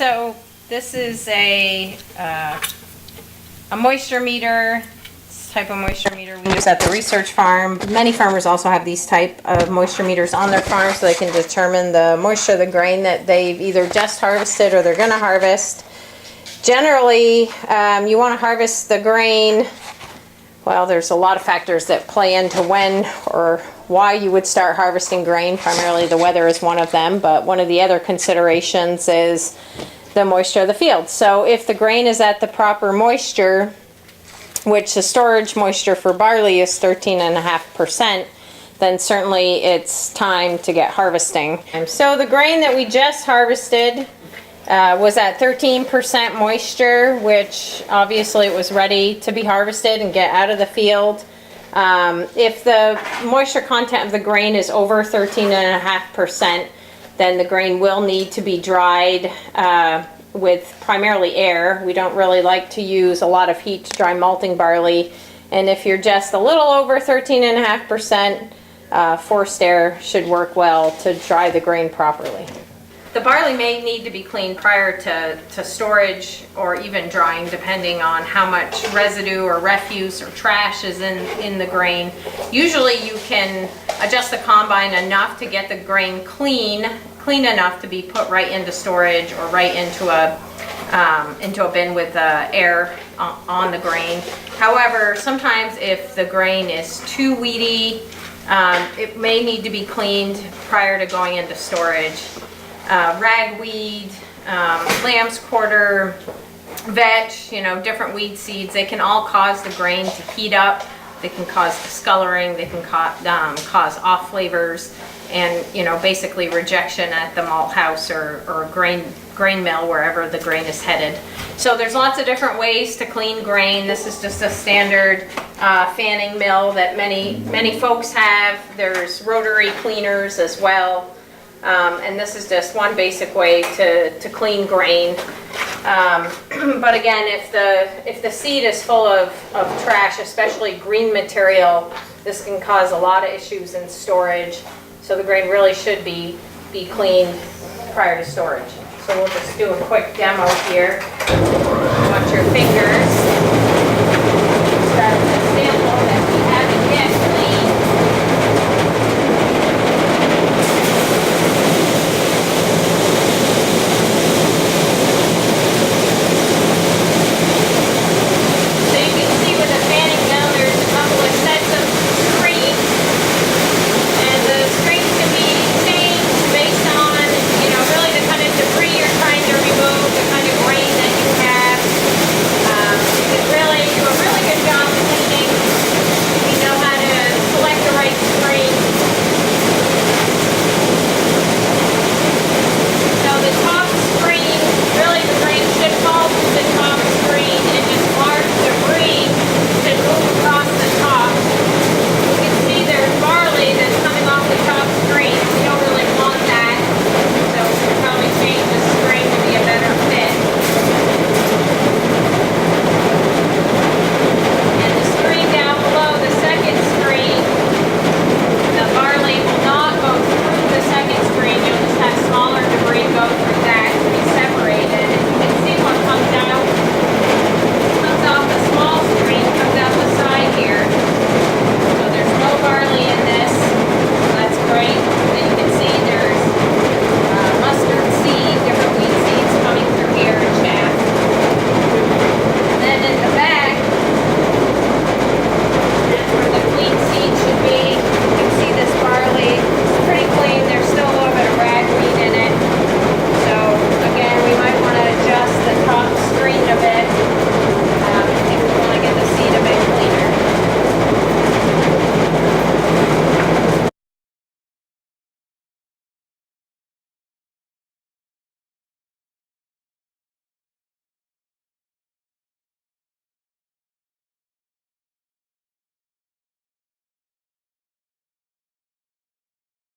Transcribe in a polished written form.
so this is a moisture meter. Type of moisture meter we use at the research farm. Many farmers also have these type of moisture meters on their farm so they can determine the moisture of the grain that they've either just harvested or they're going to harvest. Generally, you want to harvest the grain. Well, there's a lot of factors that play into when or why you would start harvesting grain. Primarily the weather is one of them, but one of the other considerations is the moisture of the field. So if the grain is at the proper moisture, which the storage moisture for barley is 13.5%, then certainly it's time to get harvesting. And so the grain that we just harvested was at 13% moisture, which obviously it was ready to be harvested and get out of the field. If the moisture content of the grain is over 13.5%, then the grain will need to be dried with primarily air. We don't really like to use a lot of heat to dry malting barley. And if you're just a little over 13.5%, forced air should work well to dry the grain properly. The barley may need to be cleaned prior to storage or even drying, depending on how much residue or refuse or trash is in the grain. Usually you can adjust the combine enough to get the grain clean enough to be put right into storage or right into a bin with air on the grain. However, sometimes if the grain is too weedy, it may need to be cleaned prior to going into storage. Ragweed, lamb's quarter, vetch, different weed seeds, they can all cause the grain to heat up. They can cause discoloring, they can cause off flavors, and basically rejection at the malt house or grain mill, wherever the grain is headed. So there's lots of different ways to clean grain. This is just a standard fanning mill that many folks have. There's rotary cleaners as well. And this is just one basic way to clean grain. But again, if the seed is full of trash, especially green material, this can cause a lot of issues in storage. So the grain really should be cleaned prior to storage. So we'll just do a quick demo here. Watch your fingers.